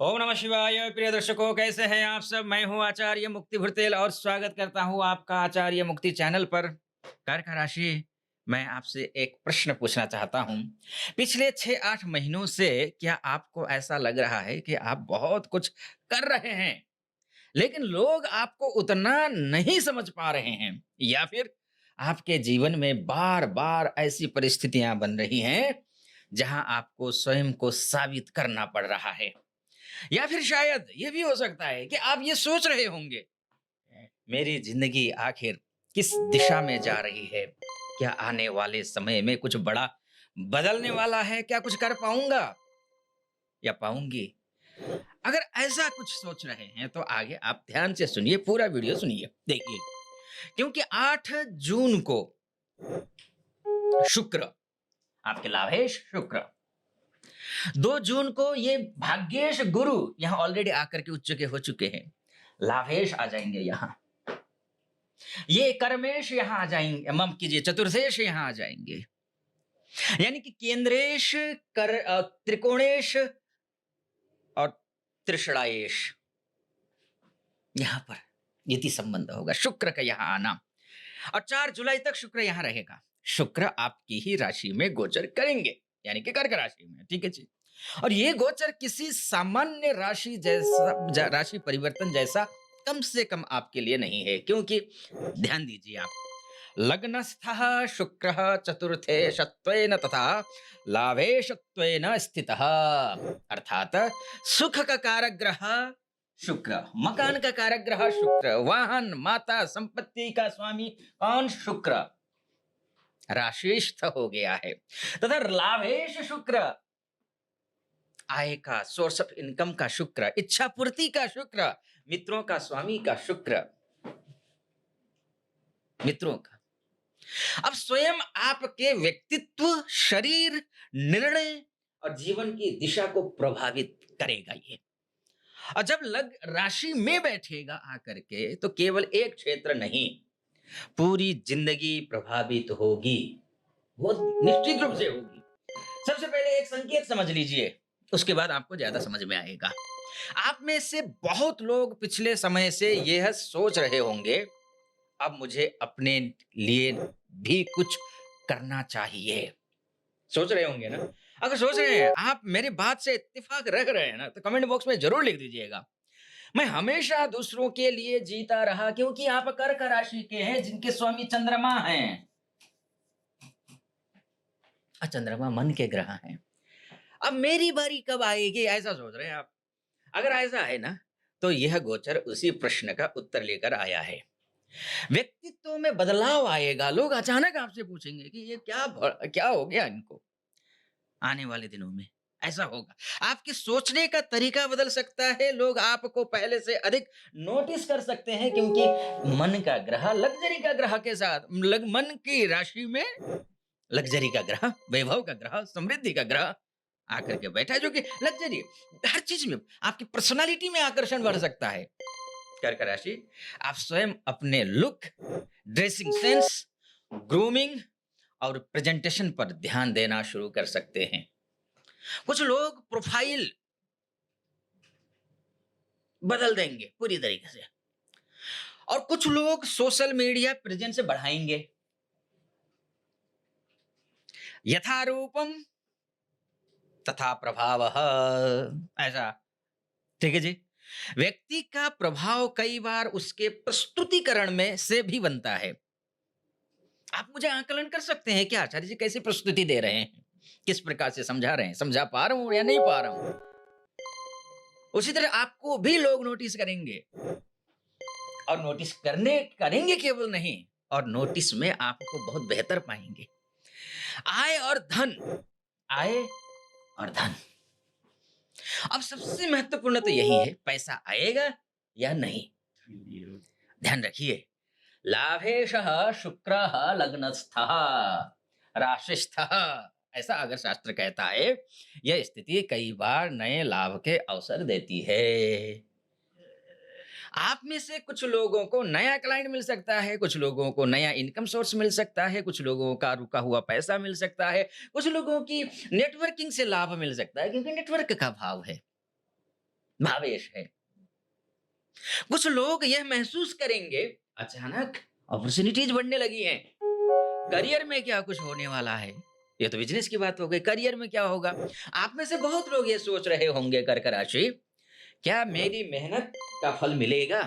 ओम नमः शिवाय। प्रिय दर्शकों, कैसे हैं आप सब? मैं हूं आचार्य मुक्ति भुरतेल और स्वागत करता हूं आपका आचार्य मुक्ति चैनल पर। कर्क राशि, मैं आपसे एक प्रश्न पूछना चाहता हूं। पिछले 6-8 महीनों से क्या आपको ऐसा लग रहा है कि आप बहुत कुछ कर रहे हैं, लेकिन लोग आपको उतना नहीं समझ पा रहे हैं? या फिर आपके जीवन में बार-बार ऐसी परिस्थितियां बन रही हैं, जहां आपको स्वयं को साबित करना पड़ रहा है? या फिर शायद ये भी हो सकता है कि आप ये सोच रहे होंगे, मेरी जिंदगी आखिर किस दिशा में जा रही है? क्या आने वाले समय में कुछ बड़ा बदलने वाला है? क्या कुछ कर पाऊंगा या पाऊंगी? अगर ऐसा कुछ सोच रहे हैं तो आगे आप ध्यान से सुनिए, पूरा वीडियो सुनिए। देखिए, क्योंकि 8 जून को शुक्र, आपके लाभेश शुक्र, 2 जून को ये भाग्येश गुरु यहाँ ऑलरेडी आकर के उच्च के हो चुके हैं, लाभेश आ जाएंगे यहाँ। ये कर्मेश यहाँ आ जाएंगे, माफ कीजिए, चतुर्देश यहाँ आ जाएंगे। यानी कि केंद्रेश, त्रिकोणेश और त्रिषणाएश, यहाँ पर यति संबंध होगा शुक्र का यहाँ आना। और 4 जुलाई तक शुक्र यहाँ रहेगा। शुक्र आपकी ही राशि में गोचर करेंगे, यानी कि कर्क राशि में। ठीक है जी। और ये गोचर किसी सामान्य राशि जैसा, राशि परिवर्तन जैसा कम से कम आपके लिए नहीं है, क्योंकि ध्यान दीजिए आप, लग्नस्थः शुक्रः चतुर्थे शत्वेन तथा लाभे शत्वेन स्थितः, अर्थात सुख का कारक ग्रह शुक्र, मकान का कारक ग्रह शुक्र, वाहन, माता, संपत्ति का स्वामी कौन? शुक्र, राशिस्थ हो गया है। तथा लाभेश शुक्र, आय का, सोर्स ऑफ इनकम का शुक्र, इच्छा पूर्ति का शुक्र, मित्रों का स्वामी का शुक्र, मित्रों का। अब स्वयं आपके व्यक्तित्व, शरीर, निर्णय और जीवन की दिशा को प्रभावित करेगा ये। और जब लग राशि में बैठेगा आकर के, तो केवल एक क्षेत्र नहीं, पूरी जिंदगी प्रभावित होगी, वो निश्चित रूप से होगी। सबसे पहले एक संकेत समझ लीजिए, उसके बाद आपको ज्यादा समझ में आएगा। आप में से बहुत लोग पिछले समय से यह सोच रहे होंगे, अब मुझे अपने लिए भी कुछ करना चाहिए। सोच रहे होंगे ना? अगर सोच रहे हैं, आप मेरी बात से इत्तेफाक रख रहे हैं ना, तो कमेंट बॉक्स में जरूर लिख दीजिएगा, मैं हमेशा दूसरों के लिए जीता रहा, क्योंकि आप कर्क राशि के हैं, जिनके स्वामी चंद्रमा हैं। और चंद्रमा मन के ग्रह हैं। अब मेरी बारी कब आएगी, ऐसा सोच रहे हैं आप? अगर ऐसा है ना, तो यह गोचर उसी प्रश्न का उत्तर लेकर आया है। व्यक्तित्व में बदलाव आएगा। लोग अचानक आपसे पूछेंगे कि ये क्या हो गया इनको। आने वाले दिनों में ऐसा होगा। आपके सोचने का तरीका बदल सकता है। लोग आपको पहले से अधिक नोटिस कर सकते हैं, क्योंकि मन का ग्रह लग्जरी का ग्रह के साथ, मन की राशि में लग्जरी का ग्रह, वैभव का ग्रह, समृद्धि का ग्रह आकर के बैठा है, जो कि लग्जरी हर चीज में, आपकी पर्सनालिटी में आकर्षण बढ़ सकता है। कर्क राशि, आप स्वयं अपने लुक, ड्रेसिंग सेंस, ग्रूमिंग और प्रेजेंटेशन पर ध्यान देना शुरू कर सकते हैं। कुछ लोग प्रोफाइल बदल देंगे पूरी तरीके से, और कुछ लोग सोशल मीडिया प्रेजेंस बढ़ाएंगे। यथारूपम तथा प्रभाव, ऐसा। ठीक है जी। व्यक्ति का प्रभाव कई बार उसके प्रस्तुतिकरण में से भी बनता है। आप मुझे आकलन कर सकते हैं क्या, आचार्य जी कैसी प्रस्तुति दे रहे हैं, किस प्रकार से समझा रहे हैं, समझा पा रहा हूं या नहीं पा रहा हूं? उसी तरह आपको भी लोग नोटिस करेंगे, और नोटिस करने करेंगे केवल नहीं, और नोटिस में आपको बहुत बेहतर पाएंगे। आय और धन, आय और धन। अब सबसे महत्वपूर्ण तो यही है, पैसा आएगा या नहीं। ध्यान रखिए, लाभेशः शुक्रः लग्नस्थः राशिस्थः, ऐसा अगर शास्त्र कहता है, यह स्थिति कई बार नए लाभ के अवसर देती है। आप में से कुछ लोगों को नया क्लाइंट मिल सकता है, कुछ लोगों को नया इनकम सोर्स मिल सकता है, कुछ लोगों का रुका हुआ पैसा मिल सकता है, कुछ लोगों की नेटवर्किंग से लाभ मिल सकता है, क्योंकि नेटवर्क का भाव है। भावेश है। कुछ लोग यह महसूस करेंगे अचानक अपॉर्चुनिटीज बढ़ने लगी हैं। करियर में क्या कुछ होने वाला है, ये तो बिजनेस की बात हो गई। करियर में क्या होगा? आप में से बहुत लोग ये सोच रहे होंगे कर्क राशि, क्या मेरी मेहनत का फल मिलेगा?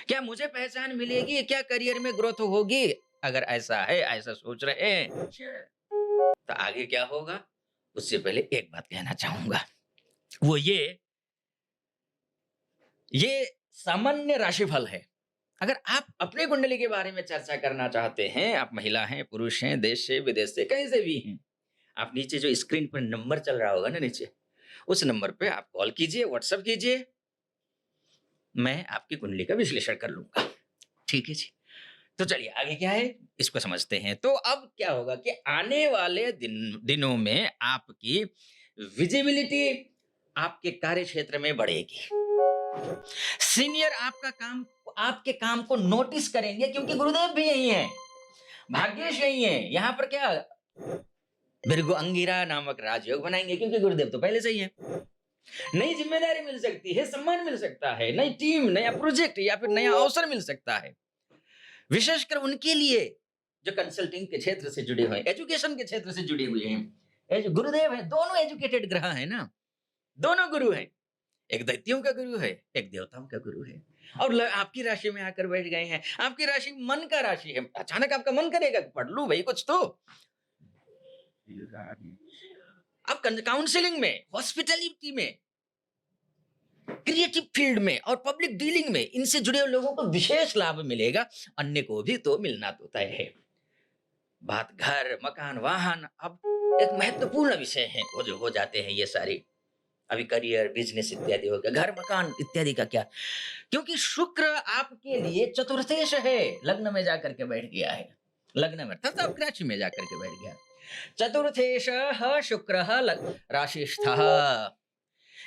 क्या मुझे पहचान मिलेगी? क्या करियर में ग्रोथ होगी? अगर ऐसा है, ऐसा सोच रहे हैं, तो आगे क्या होगा? उससे पहले एक बात कहना चाहूंगा, वो ये सामान्य राशिफल है। अगर आप अपने कुंडली के बारे में चर्चा करना चाहते हैं, आप महिला हैं, पुरुष हैं, देश से, विदेश से, कहीं से भी हैं, आप नीचे जो स्क्रीन पर नंबर चल रहा होगा ना नीचे, उस नंबर पे आप कॉल कीजिए, व्हाट्सएप कीजिए, मैं आपकी कुंडली का विश्लेषण कर लूंगा। ठीक है जी। तो चलिए आगे क्या है इसको समझते हैं। तो अब क्या होगा कि आने वाले दिनों में आपकी विजिबिलिटी आपके कार्य क्षेत्र में बढ़ेगी। सीनियर आपके काम को नोटिस करेंगे, क्योंकि गुरुदेव भी यही हैं, भाग्येश यही है। यहाँ पर क्या भृगु अंगिरा नामक राजयोग बनाएंगे, क्योंकि गुरुदेव तो पहले से ही है। नई जिम्मेदारी मिल सकती है, सम्मान मिल सकता है, नई टीम, नया प्रोजेक्ट या फिर नया अवसर मिल सकता है, विशेषकर उनके लिए जो कंसल्टिंग के क्षेत्र से जुड़े हुए हैं, एजुकेशन के क्षेत्र से जुड़े हुए हैं। ये जो गुरुदेव है, दोनों एजुकेटेड ग्रह है ना, दोनों गुरु हैं। एक दैत्यों का गुरु है, एक देवताओं का गुरु है, और आपकी राशि में आकर बैठ गए हैं। आपकी राशि मन का राशि है। अचानक आपका मन करेगा कि पढ़ लूं भाई कुछ तो। अब काउंसलिंग में, हॉस्पिटैलिटी में, क्रिएटिव फील्ड में और पब्लिक डीलिंग में इनसे जुड़े हुए लोगों को विशेष लाभ मिलेगा, अन्य को भी तो मिलना तो तय है। बात घर, मकान, वाहन अब एक महत्वपूर्ण विषय है, वो जो हो जाते हैं ये सारी। अभी करियर, बिजनेस इत्यादि हो गया, घर, मकान इत्यादि का क्या, क्योंकि शुक्र आपके लिए चतुर्थेश है, लग्न में जाकर के बैठ गया है। लग्न में तथा राशि में जाकर के बैठ गया। चतुर्थेश शुक्र राशिस्थः,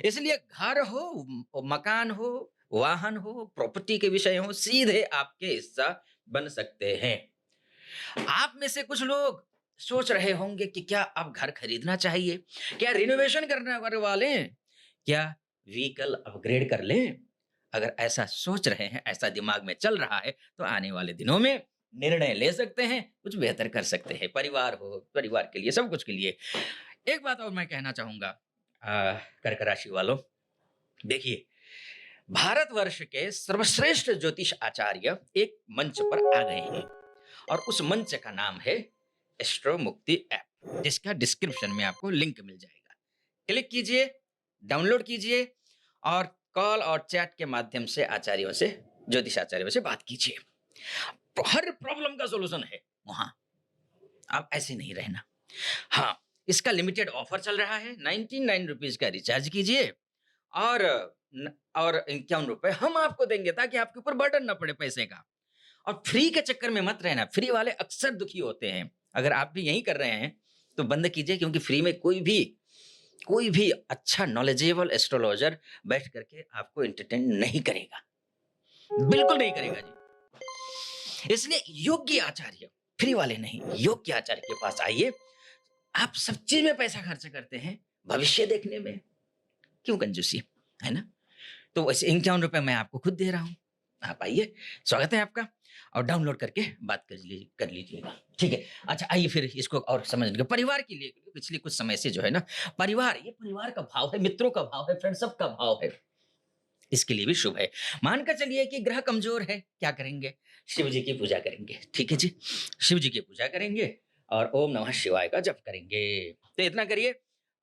इसलिए घर हो, मकान हो, वाहन हो, प्रॉपर्टी के विषय हो, सीधे आपके हिस्सा बन सकते हैं। आप में से कुछ लोग सोच रहे होंगे कि क्या अब घर खरीदना चाहिए, क्या रिनोवेशन करवा लें, क्या व्हीकल अपग्रेड कर लें। अगर ऐसा सोच रहे हैं, ऐसा दिमाग में चल रहा है, तो आने वाले दिनों में निर्णय ले सकते हैं, कुछ बेहतर कर सकते हैं। परिवार हो, परिवार के लिए, सब कुछ के लिए। एक बात और मैं कहना चाहूंगा कर्क राशि वालों, देखिए, भारतवर्ष के सर्वश्रेष्ठ ज्योतिष आचार्य एक मंच पर आ गए हैं, और उस मंच का नाम है एस्ट्रो मुक्ति ऐप, जिसका डिस्क्रिप्शन में आपको लिंक मिल जाएगा। क्लिक कीजिए, डाउनलोड कीजिए, और कॉल और चैट के माध्यम से आचार्यों से, ज्योतिष आचार्यों से बात कीजिए। हर प्रॉब्लम का सोल्यूशन है वहां, आप ऐसे नहीं रहना। हाँ, इसका लिमिटेड ऑफर चल रहा है, 99 रुपीज का रिचार्ज कीजिए, और 51 रुपए हम आपको देंगे, ताकि आपके ऊपर बर्डन ना पड़े पैसे का। और फ्री के चक्कर में मत रहना, फ्री वाले अक्सर दुखी होते हैं। अगर आप भी यही कर रहे हैं तो बंद कीजिए, क्योंकि फ्री में कोई भी अच्छा नॉलेजेबल एस्ट्रोलॉजर बैठ करके आपको एंटरटेन नहीं करेगा, बिल्कुल नहीं करेगा जी। इसलिए योग्य आचार्य, फ्री वाले नहीं, योग्य आचार्य के पास आइए। आप सब चीज में पैसा खर्च करते हैं, भविष्य देखने में क्यों कंजूसी, है ना? तो वैसे 51 रुपए मैं आपको खुद दे रहा हूं, आप आइए, स्वागत है आपका, और डाउनलोड करके बात कर लीजिएगा। ठीक है, अच्छा आइए फिर इसको और समझने, परिवार के लिए पिछले कुछ समय से जो है ना, परिवार, ये परिवार का भाव है, मित्रों का भाव है, फ्रेंडशिप का भाव है, इसके लिए भी शुभ है। मानकर चलिए कि ग्रह कमजोर है, क्या करेंगे? शिव जी की पूजा करेंगे। ठीक है जी, शिव जी की पूजा करेंगे और ओम नमः शिवाय का जप करेंगे। तो इतना करिए,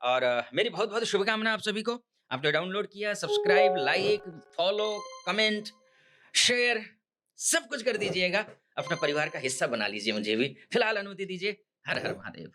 और मेरी बहुत बहुत शुभकामना आप सभी को। आपने डाउनलोड किया, subscribe, like, follow, comment, share, सब कुछ कर दीजिएगा। अपना परिवार का हिस्सा बना लीजिए, मुझे भी फिलहाल अनुमति दीजिए। हर हर महादेव।